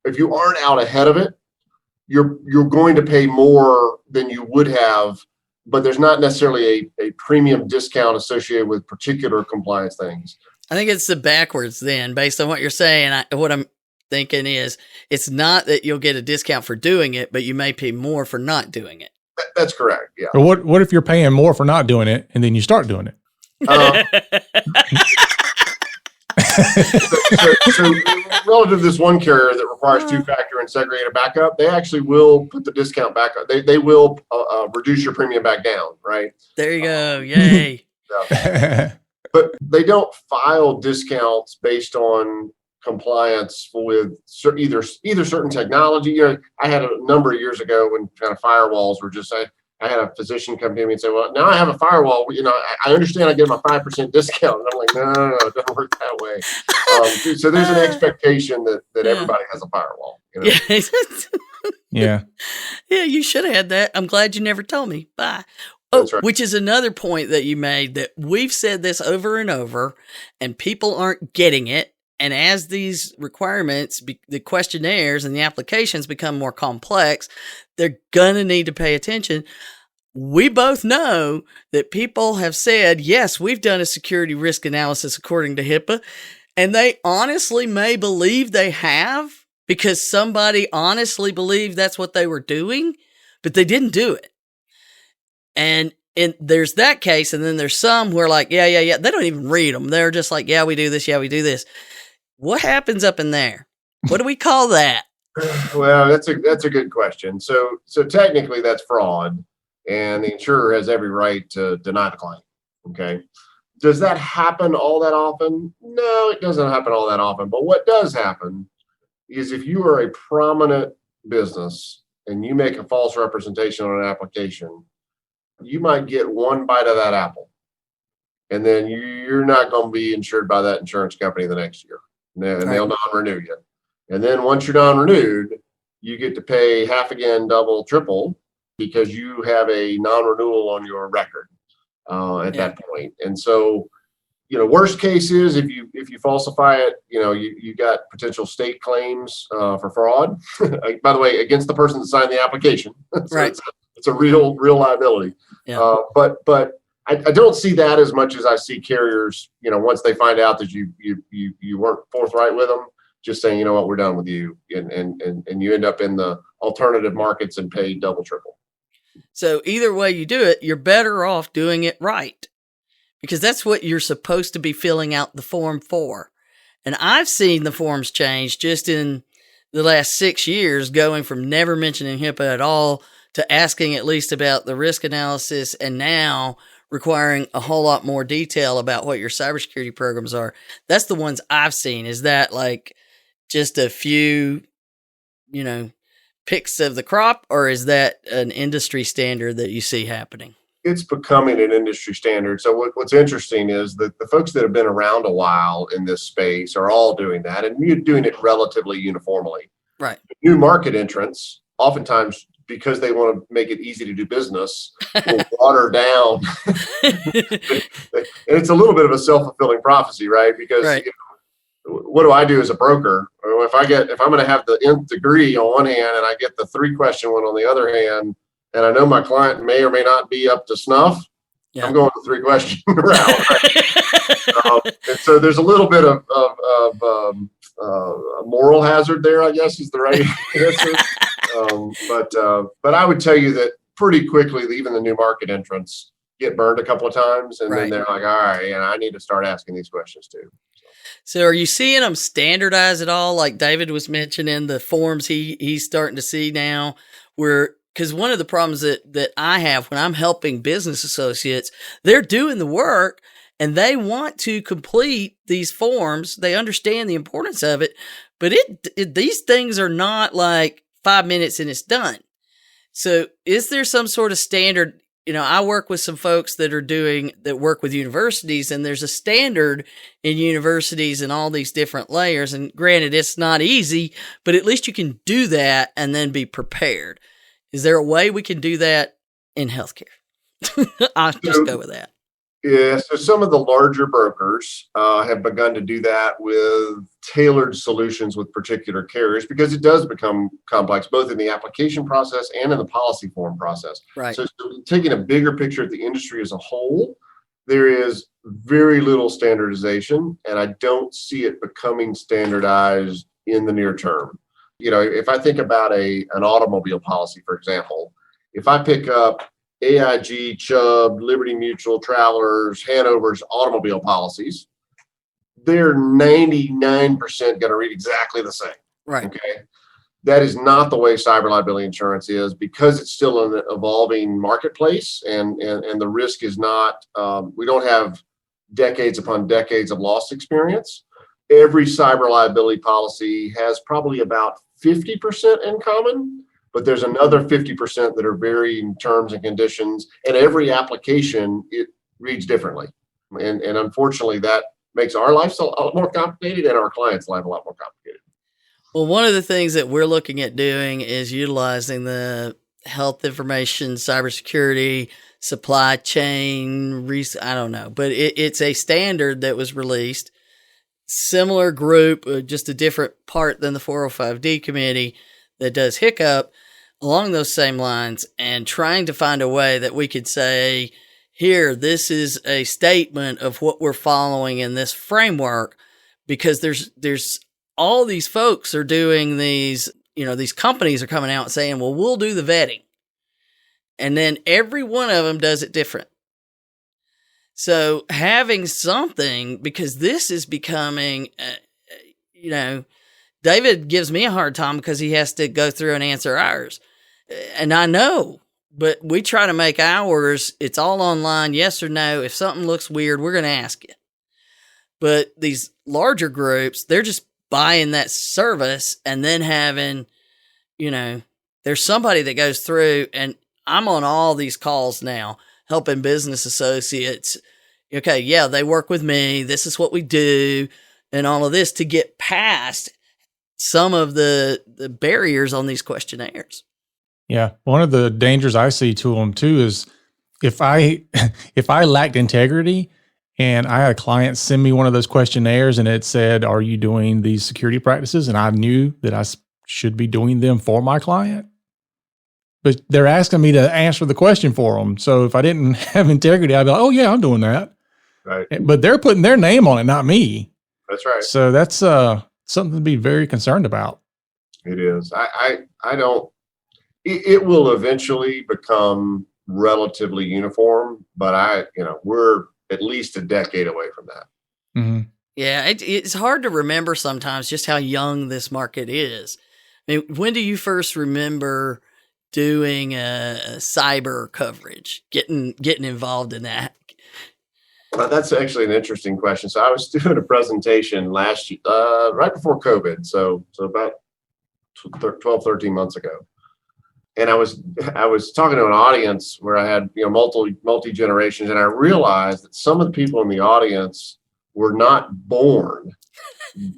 if you aren't out ahead of it, you're going to pay more than you would have. But there's not necessarily a premium discount associated with particular compliance things. I think it's the backwards then, based on what you're saying. What I'm thinking is, it's not that you'll get a discount for doing it, but you may pay more for not doing it. That's correct. Yeah. But what if you're paying more for not doing it and then you start doing it? So relative to this one carrier that requires two-factor and segregated backup, they actually will put the discount back up. They will reduce your premium back down, right? There you go. Yay. But they don't file discounts based on compliance with either certain technology. I had a number of years ago when kind of firewalls were just, I had a physician come to me and say, well, now I have a firewall. I understand I get my 5% discount. And I'm like, no, it doesn't work that way. So there's an expectation that everybody has a firewall. Yeah. Yeah, you should have had that. I'm glad you never told me. Bye. Right. Which is another point that you made, that we've said this over and over, and people aren't getting it. And as these requirements, the questionnaires and the applications become more complex, they're going to need to pay attention. We both know that people have said, yes, we've done a security risk analysis according to HIPAA, and they honestly may believe they have, because somebody honestly believed that's what they were doing, but they didn't do it. And there's that case, and then there's some who are like, yeah. They don't even read them. They're just like, yeah, we do this. Yeah, we do this. What happens up in there? What do we call that? Well, that's a good question. So technically that's fraud, and the insurer has every right to deny the claim. Okay. Does that happen all that often? No, it doesn't happen all that often. But what does happen is, if you are a prominent business and you make a false representation on an application, you might get one bite of that apple, and then you're not going to be insured by that insurance company the next year. And they'll non-renew you. And then once you're non-renewed, you get to pay half again, double, triple, because you have a non-renewal on your record at that point. And so, worst case is if you falsify it, you got potential state claims for fraud. By the way, against the person that signed the application. So right. It's a real liability. Yeah. But I don't see that as much as I see carriers, once they find out that you weren't forthright with them, just saying, what, we're done with you. And you end up in the alternative markets and pay double, triple. So either way you do it, you're better off doing it right, because that's what you're supposed to be filling out the form for. And I've seen the forms change just in the last 6 years, going from never mentioning HIPAA at all to asking at least about the risk analysis, and now requiring a whole lot more detail about what your cybersecurity programs are. That's the ones I've seen. Is that like just a few, picks of the crop, or is that an industry standard that you see happening? It's becoming an industry standard. So what's interesting is that the folks that have been around a while in this space are all doing that, and you're doing it relatively uniformly. Right. New market entrants, oftentimes, because they want to make it easy to do business, will water down. And it's a little bit of a self-fulfilling prophecy, right? Because what do I do as a broker? Or if I'm going to have the nth degree on one hand and I get the 3-question one on the other hand, and I know my client may or may not be up to snuff, Yeah. I'm going the 3-question route. Right? And so there's a little bit of moral hazard there, I guess is the right answer. But I would tell you that pretty quickly, even the new market entrants get burned a couple of times, and then they're like, all right, and I need to start asking these questions too. So are you seeing them standardize at all? Like David was mentioning the forms he's starting to see now, where, because one of the problems that I have when I'm helping business associates, they're doing the work and they want to complete these forms. They understand the importance of it, but these things are not like 5 minutes and it's done. So is there some sort of standard? I work with some folks that work with universities, and there's a standard in universities and all these different layers. And granted, it's not easy, but at least you can do that and then be prepared. Is there a way we can do that in healthcare? I'll just go with that. Yeah, so some of the larger brokers have begun to do that with tailored solutions with particular carriers, because it does become complex, both in the application process and in the policy form process. Right. So taking a bigger picture of the industry as a whole, there is very little standardization, and I don't see it becoming standardized in the near term. If I think about an automobile policy, for example, if I pick up AIG, Chubb, Liberty Mutual, Travelers, Hanover's automobile policies, they're 99% going to read exactly the same. Right. Okay. That is not the way cyber liability insurance is, because it's still an evolving marketplace, and the risk is not, we don't have decades upon decades of loss experience. Every cyber liability policy has probably about 50% in common, but there's another 50% that are varying terms and conditions, and every application, it reads differently. And unfortunately, that makes our life a lot more complicated and our clients' life a lot more complicated. Well, one of the things that we're looking at doing is utilizing the health information, cybersecurity, supply chain, I don't know, but it's a standard that was released. Similar group, just a different part than the 405D committee that does HICcup, along those same lines, and trying to find a way that we could say, here, this is a statement of what we're following in this framework, because there's all these folks are doing these, these companies are coming out and saying, well, we'll do the vetting. And then every one of them does it different. So having something, because this is becoming, David gives me a hard time because he has to go through and answer ours. And I know, but we try to make ours, it's all online, yes or no. If something looks weird, we're going to ask you. But these larger groups, they're just buying that service and then having, there's somebody that goes through, and I'm on all these calls now, helping business associates. Okay, yeah, they work with me. This is what we do, and all of this to get past some of the barriers on these questionnaires. Yeah. One of the dangers I see to them too is if I lacked integrity and I had a client send me one of those questionnaires and it said, are you doing these security practices? And I knew that I should be doing them for my client, but they're asking me to answer the question for them. So if I didn't have integrity, I'd be like, oh yeah, I'm doing that. Right. But they're putting their name on it, not me. That's right. So that's something to be very concerned about. It is. I don't, it will eventually become relatively uniform, but we're at least a decade away from that. Mm-hmm. Yeah. It's hard to remember sometimes just how young this market is. I mean, when do you first remember doing a cyber coverage, getting involved in that? Well, that's actually an interesting question. So I was doing a presentation last year, right before COVID. So about 12, 13 months ago. And I was talking to an audience where I had, multi generations, and I realized that some of the people in the audience were not born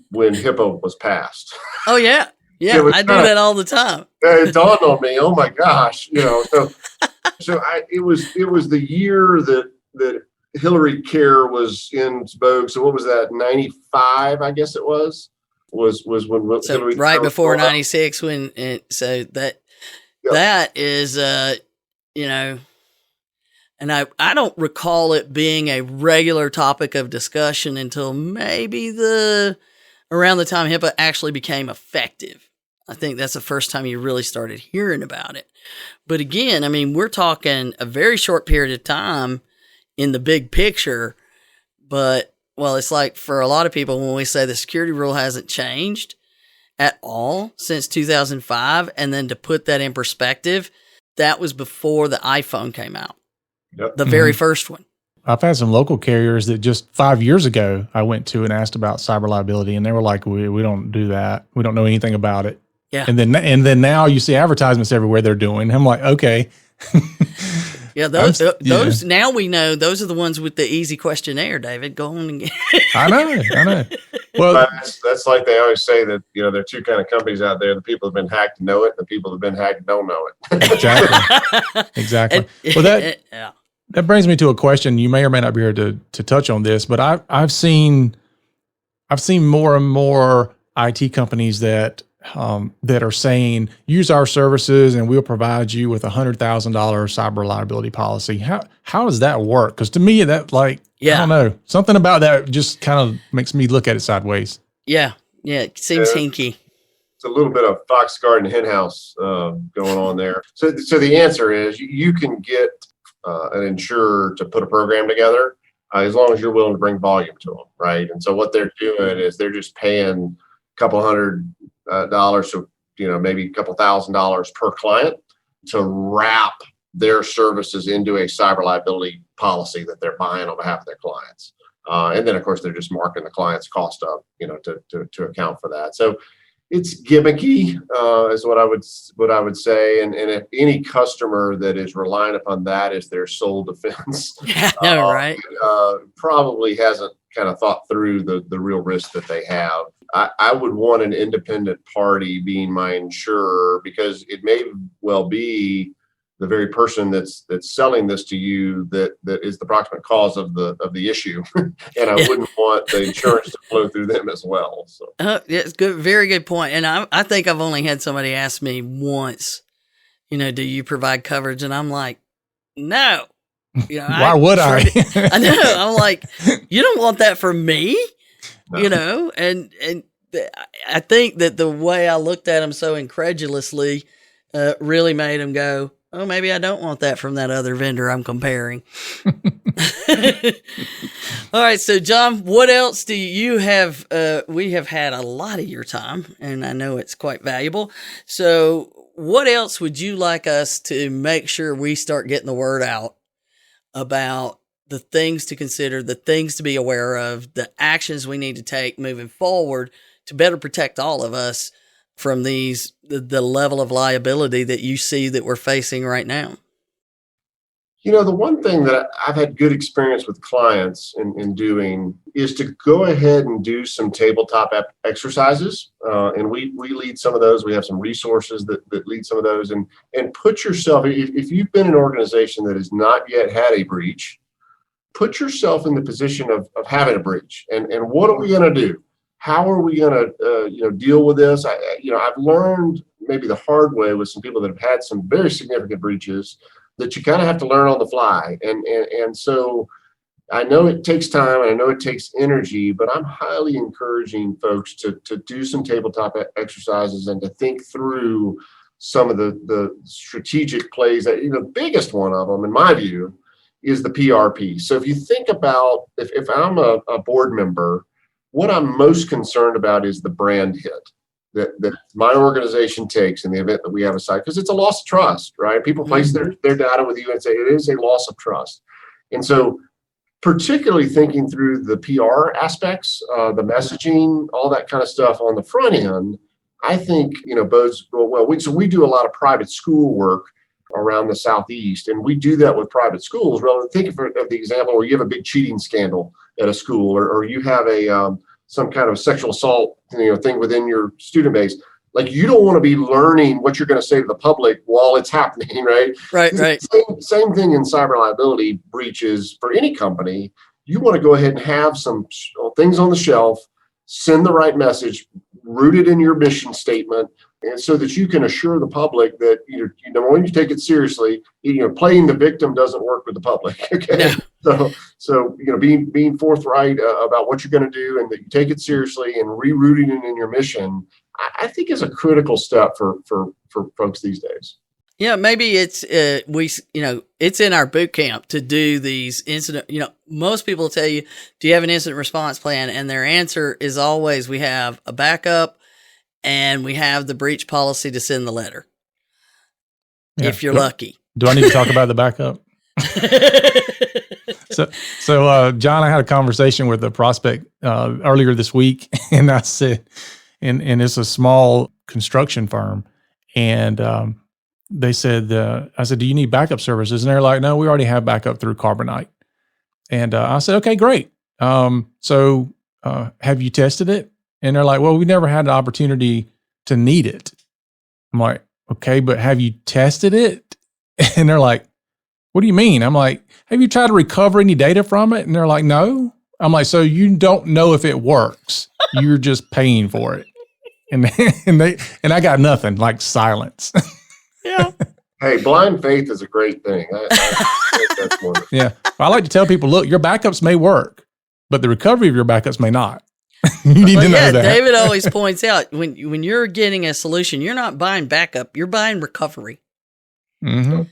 when HIPAA was passed. Oh yeah. Yeah, I do that all the time. It dawned on me, oh my gosh, so it was the year that Hillary Care was in vogue. So what was that? 95, I guess it was when So Hillary right Care was before rolled out. 96 so that Yep. that is and I don't recall it being a regular topic of discussion until maybe around the time HIPAA actually became effective. I think that's the first time you really started hearing about it. But again, I mean, we're talking a very short period of time in the big picture, but well, it's like for a lot of people, when we say the security rule hasn't changed at all since 2005, and then to put that in perspective, that was before the iPhone came out. Yep. The very first one. I've had some local carriers that just 5 years ago I went to and asked about cyber liability, and they were like, we don't do that. We don't know anything about it. Yeah. And then now you see advertisements everywhere they're doing. I'm like, okay. Yeah, those now we know those are the ones with the easy questionnaire, David. Go on and get I know. Well, that's like they always say that, there are two kind of companies out there: the people who've been hacked know it, and the people who've been hacked don't know it. Exactly. Well, that brings me to a question. You may or may not be here to touch on this, but I've seen more and more IT companies that are saying, use our services and we'll provide you with $100,000 cyber liability policy. How does that work? Because to me, that I don't know, something about that just kind of makes me look at it sideways. Yeah, it seems hinky. It's a little bit of fox garden hen house going on there. So the answer is you can get an insurer to put a program together as long as you're willing to bring volume to them, right? And so what they're doing is they're just paying a couple $100, so maybe a couple $1,000 per client to wrap their services into a cyber liability policy that they're buying on behalf of their clients. And then of course they're just marking the client's cost up, to account for that. So it's gimmicky, is what I would say. And if any customer that is relying upon that as their sole defense, Right? Probably hasn't kind of thought through the real risk that they have. I would want an independent party being my insurer, because it may well be the very person that's selling this to you that is the proximate cause of the issue, and I wouldn't want the insurance to flow through them as well. So it's good, very good point. And I think I've only had somebody ask me once, do you provide coverage? And I'm like, no. Why would I? I know. I'm like, you don't want that for me, No. And I think that the way I looked at him so incredulously really made him go, oh, maybe I don't want that from that other vendor I'm comparing. All right. So, John, what else do you have? We have had a lot of your time, and I know it's quite valuable. So what else would you like us to make sure we start getting the word out about the things to consider, the things to be aware of, the actions we need to take moving forward to better protect all of us from the level of liability that you see that we're facing right now? The one thing that I've had good experience with clients in doing is to go ahead and do some tabletop exercises. And we lead some of those. We have some resources that lead some of those. And put yourself, if you've been an organization that has not yet had a breach, put yourself in the position of having a breach. And what are we going to do? How are we going to deal with this? I've learned maybe the hard way with some people that have had some very significant breaches that you kind of have to learn on the fly. And so I know it takes time and I know it takes energy, but I'm highly encouraging folks to do some tabletop exercises and to think through some of the strategic plays that, the biggest one of them, in my view, is the PRP. So if you think about, if I'm a board member, what I'm most concerned about is the brand hit that my organization takes in the event that we have a site, because it's a loss of trust, right? People place their data with you and say it is a loss of trust. And so particularly thinking through the PR aspects, the messaging, all that kind of stuff on the front end, I think, bodes well. We do a lot of private school work around the Southeast, and we do that with private schools. Rather, think of the example where you have a big cheating scandal at a school, or you have some kind of sexual assault thing within your student base. Like, you don't want to be learning what you're going to say to the public while it's happening, right? Right. Same thing in cyber liability breaches for any company. You want to go ahead and have some things on the shelf, send the right message, rooted in your mission statement, and so that you can assure the public that when you take it seriously, playing the victim doesn't work with the public. Okay, so being forthright about what you're going to do, and that you take it seriously, and rerouting it in your mission, I think is a critical step for folks these days. Yeah, maybe it's it's in our boot camp to do these incident. Most people tell you, "Do you have an incident response plan?" And their answer is always, "We have a backup, and we have the breach policy to send the letter." Yeah. If you're lucky. Do I need to talk about the backup? So John, I had a conversation with a prospect earlier this week, and I said, and it's a small construction firm, and they said, I said, "Do you need backup services?" And they're like, "No, we already have backup through Carbonite." And I said, "Okay, great. So have you tested it?" And they're like, "Well, we never had an opportunity to need it." I'm like, "Okay, but have you tested it?" And they're like, "What do you mean?" I'm like, "Have you tried to recover any data from it?" And they're like, "No." I'm like, "So you don't know if it works. You're just paying for it." And I got nothing, like silence. Yeah. Hey, blind faith is a great thing. I think that's wonderful. Yeah. I like to tell people, look, your backups may work, but the recovery of your backups may not. You need to know that. David always points out, when you're getting a solution, you're not buying backup, you're buying recovery. Mm-hmm.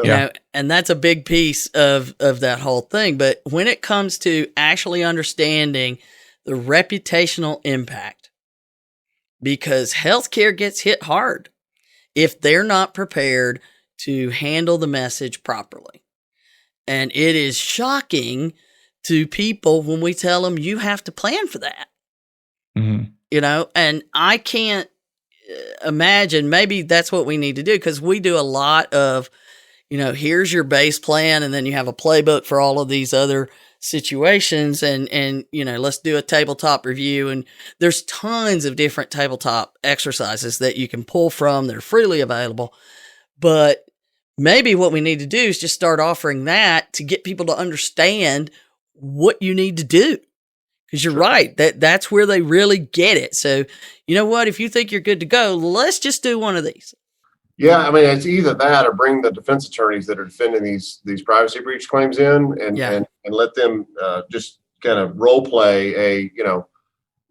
Yeah. And that's a big piece of that whole thing. But when it comes to actually understanding the reputational impact, because healthcare gets hit hard if they're not prepared to handle the message properly. And it is shocking to people when we tell them you have to plan for that. Mm-hmm. And I can't imagine, maybe that's what we need to do, because we do a lot of, here's your base plan, and then you have a playbook for all of these other situations, and let's do a tabletop review, and there's tons of different tabletop exercises that you can pull from. They're freely available, but maybe what we need to do is just start offering that to get people to understand what you need to do, because you're right, that's where they really get it. So you know what, if you think you're good to go, let's just do one of these. Yeah, I mean, it's either that or bring the defense attorneys that are defending these privacy breach claims in, and let them just kind of role play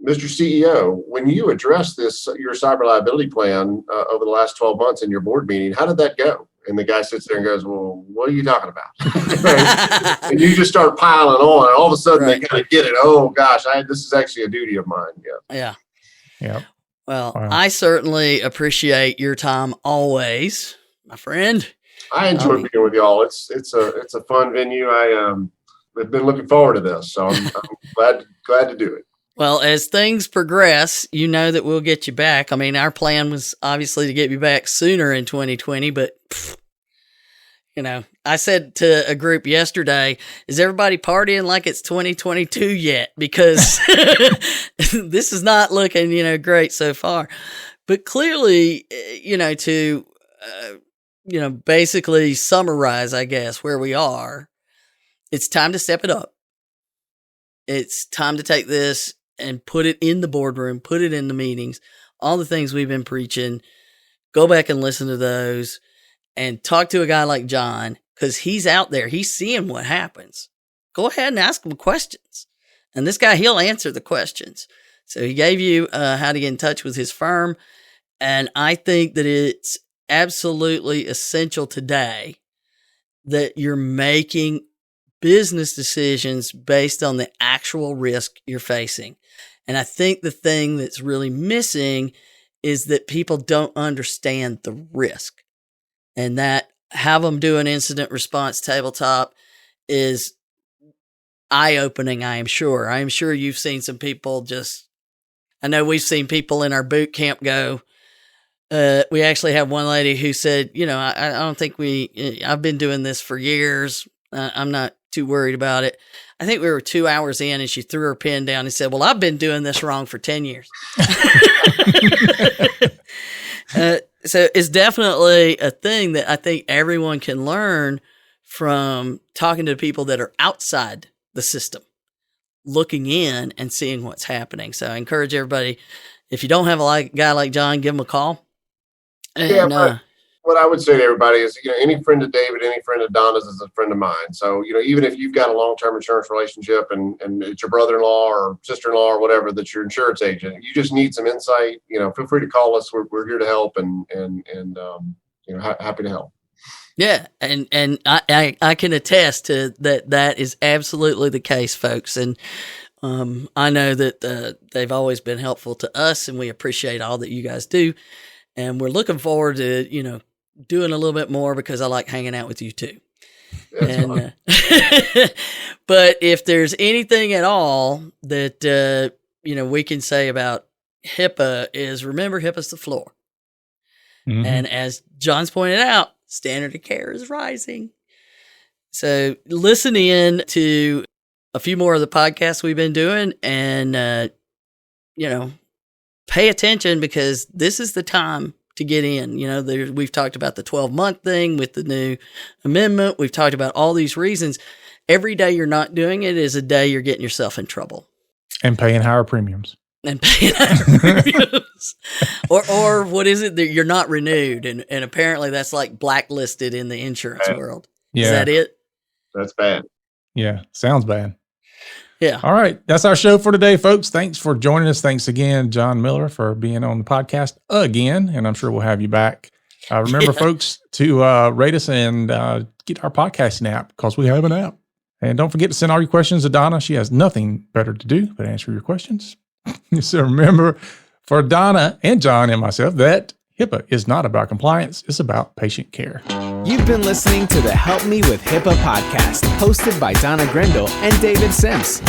Mr. CEO, when you address your cyber liability plan over the last 12 months in your board meeting, how did that go? And the guy sits there and goes, "Well, what are you talking about?" And you just start piling on, and all of a sudden they kind of get it. Oh gosh, this is actually a duty of mine. Yeah. Well, Wow. I certainly appreciate your time always, my friend. I enjoy being with y'all. It's a fun venue. I've been looking forward to this, so I'm glad to do it. Well, as things progress, that we'll get you back. I mean, our plan was obviously to get you back sooner in 2020, but I said to a group yesterday, is everybody partying like it's 2022 yet? Because this is not looking, great so far. But clearly, to, basically summarize, I guess, where we are, it's time to step it up. It's time to take this and put it in the boardroom, put it in the meetings, all the things we've been preaching. Go back and listen to those and talk to a guy like John, because he's out there. He's seeing what happens. Go ahead and ask him questions. And this guy, he'll answer the questions. So he gave you how to get in touch with his firm. And I think that it's absolutely essential today that you're making business decisions based on the actual risk you're facing. And I think the thing that's really missing is that people don't understand the risk, and that have them do an incident response tabletop is eye-opening. I am sure you've seen some people I know we've seen people in our boot camp go, we actually have one lady who said, I don't think I've been doing this for years. I'm not too worried about it. I think we were 2 hours in and she threw her pen down and said, well, I've been doing this wrong for 10 years. So it's definitely a thing that I think everyone can learn from talking to people that are outside the system, looking in and seeing what's happening. So I encourage everybody, if you don't have a guy like John, give him a call. And, what I would say to everybody is, any friend of David, any friend of Donna's is a friend of mine. So, even if you've got a long-term insurance relationship and it's your brother-in-law or sister-in-law or whatever that's your insurance agent, you just need some insight, feel free to call us. We're here to help and happy to help. Yeah. And I can attest to that. That is absolutely the case, folks. And I know that they've always been helpful to us, and we appreciate all that you guys do. And we're looking forward to, doing a little bit more because I like hanging out with you too. And, but if there's anything at all that, we can say about HIPAA is, remember, HIPAA's the floor. Mm-hmm. And as John's pointed out, standard of care is rising. So listen in to a few more of the podcasts we've been doing and, pay attention because this is the time to get in. We've talked about the 12-month thing with the new amendment. We've talked about all these reasons. Every day you're not doing it is a day you're getting yourself in trouble. And paying higher premiums. or what is it that you're not renewed? And apparently that's like blacklisted in the insurance world. Yeah. Is that it? That's bad. Yeah. Sounds bad. Yeah. All right. That's our show for today, folks. Thanks for joining us. Thanks again, John Miller, for being on the podcast again. And I'm sure we'll have you back. Remember, folks, to rate us and get our podcasting app because we have an app. And don't forget to send all your questions to Donna. She has nothing better to do but answer your questions. So remember, for Donna and John and myself, that HIPAA is not about compliance. It's about patient care. You've been listening to the Help Me with HIPAA podcast, hosted by Donna Grindle and David Sims.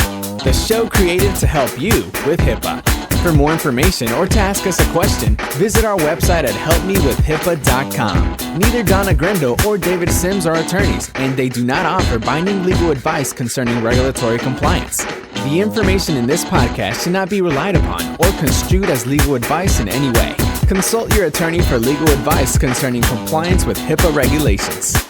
The show created to help you with HIPAA. For more information or to ask us a question, visit our website at helpmewithhipaa.com. Neither Donna Grindle or David Sims are attorneys, and they do not offer binding legal advice concerning regulatory compliance. The information in this podcast should not be relied upon or construed as legal advice in any way. Consult your attorney for legal advice concerning compliance with HIPAA regulations.